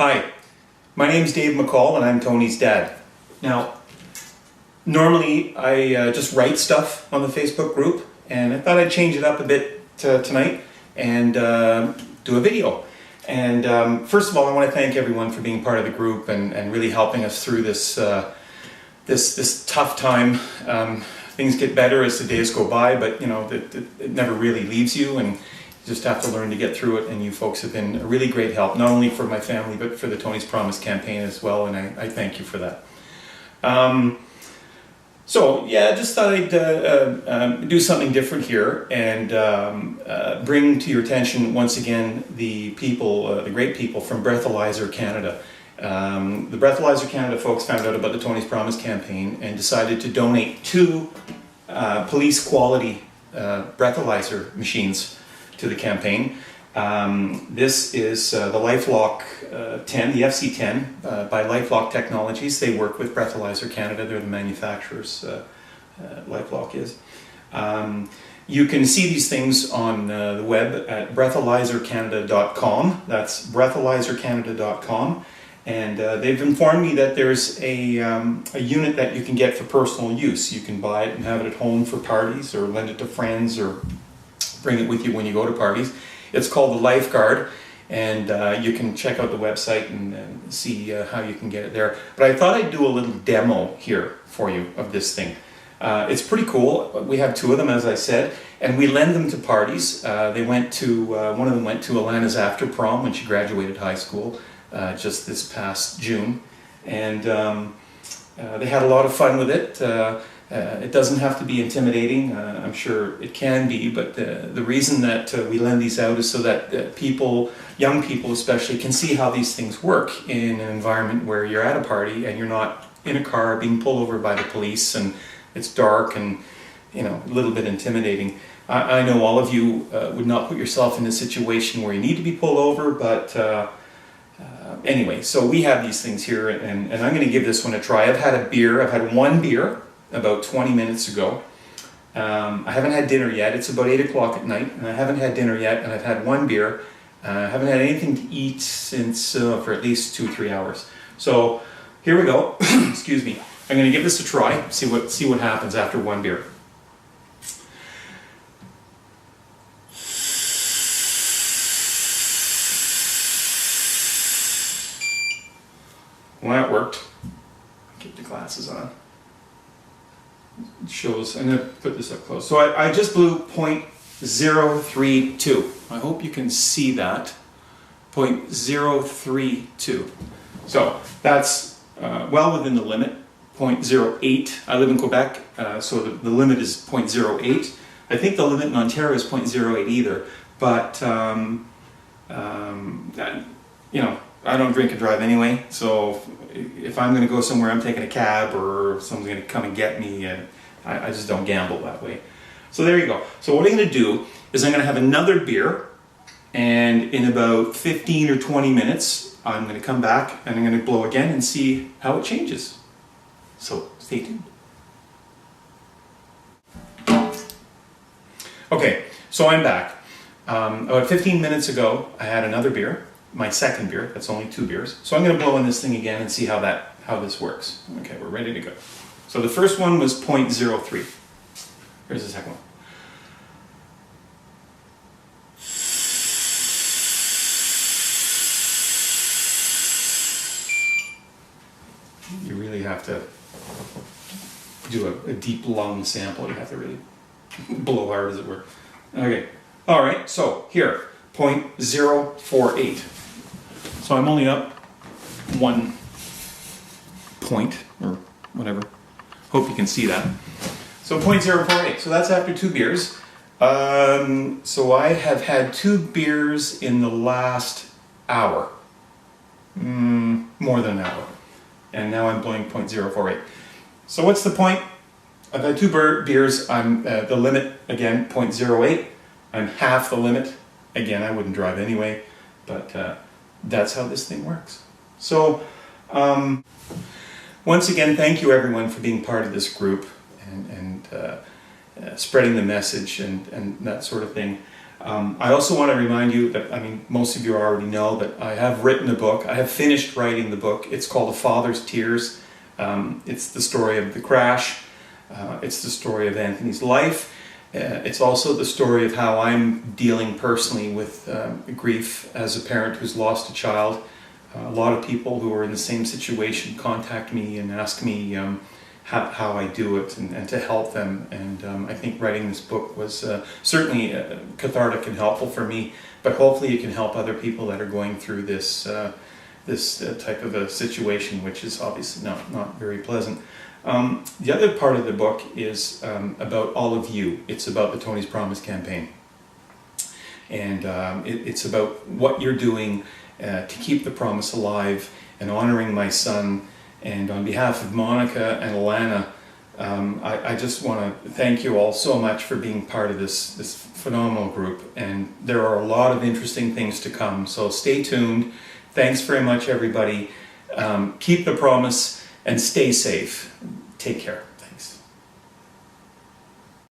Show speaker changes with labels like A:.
A: Hi, my name's Dave McCall and I'm Tony's dad. Now, normally I just write stuff on the Facebook group, and I thought I'd change it up a bit tonight and do a video. And first of all, I want to thank everyone for being part of the group and really helping us through this this tough time. Things get better as the days go by, but you know, it never really leaves you, and you just have to learn to get through it. And you folks have been a really great help, not only for my family, but for the Tony's Promise campaign as well, and I thank you for that. So yeah, I just thought I'd do something different here and bring to your attention once again the people, the great people from Breathalyzer Canada. The Breathalyzer Canada folks found out about the Tony's Promise campaign and decided to donate 2 police quality breathalyzer machines to the campaign. This is the Lifelock 10, the FC10 by Lifelock Technologies. They work with Breathalyzer Canada. They're the manufacturers, Lifelock is. You can see these things on the web at breathalyzercanada.com. That's breathalyzercanada.com. And they've informed me that there's a unit that you can get for personal use. You can buy it and have it at home for parties, or lend it to friends, or bring it with you when you go to parties. It's called the Lifeguard, and you can check out the website and see how you can get it there. But I thought I'd do a little demo here for you of this thing. It's pretty cool. We have 2 of them, as I said, and we lend them to parties. They went to one of them went to Alana's after prom when she graduated high school just this past June, and they had a lot of fun with it. It doesn't have to be intimidating. I'm sure it can be, but the reason that we lend these out is so that people, young people especially, can see how these things work in an environment where you're at a party and you're not in a car being pulled over by the police and it's dark and, you know, a little bit intimidating. I know all of you would not put yourself in a situation where you need to be pulled over, but anyway, so we have these things here, and I'm going to give this one a try. I've had 1 beer about 20 minutes ago. I haven't had dinner yet. It's about 8 o'clock at night, and I haven't had dinner yet, and I've had 1 beer. I haven't had anything to eat since for at least 2-3 hours. So here we go. Excuse me. I'm going to give this a try, see what happens after 1 beer. Well, that worked. Keep the glasses on. It shows, I'm going to put this up close. So I just blew 0.032. I hope you can see that. 0.032. So that's well within the limit. 0.08. I live in Quebec, so the limit is 0.08. I think the limit in Ontario is 0.08 either. But, you know, I don't drink and drive anyway, so if I'm going to go somewhere, I'm taking a cab or someone's going to come and get me, and I just don't gamble that way. So there you go. So what I'm going to do is I'm going to have another beer, and in about 15 or 20 minutes, I'm going to come back and I'm going to blow again and see how it changes. So stay tuned. Okay, so I'm back. About 15 minutes ago, I had another beer. My second beer. That's only 2 beers. So I'm going to blow in this thing again and see how this works. Okay, we're ready to go. So the first one was 0.03. Here's the second one. You really have to do a deep lung sample. You have to really blow hard, as it were. Okay. All right. So here, 0.048. So I'm only up 1 point, or whatever. Hope you can see that. So 0.048. So that's after 2 beers. So I have had 2 beers in the last hour. More than an hour. And now I'm blowing 0.048. So what's the point? I've had 2 beers. I'm the limit, again, 0.08. I'm half the limit. Again, I wouldn't drive anyway, but that's how this thing works. So, once again, thank you everyone for being part of this group and spreading the message and that sort of thing. I also want to remind you that, most of you already know that I have written a book. I have finished writing the book. It's called A Father's Tears. It's the story of the crash. It's the story of Anthony's life. It's also the story of how I'm dealing personally with grief as a parent who's lost a child. A lot of people who are in the same situation contact me and ask me how I do it and to help them. And I think writing this book was certainly cathartic and helpful for me, but hopefully it can help other people that are going through this type of a situation, which is obviously not very pleasant. The other part of the book is about all of you. It's about the Tony's Promise campaign. And it's about what you're doing to keep the promise alive and honoring my son. And on behalf of Monica and Alana, I just want to thank you all so much for being part of this phenomenal group. And there are a lot of interesting things to come. So stay tuned. Thanks very much, everybody. Keep the promise and stay safe. Take care.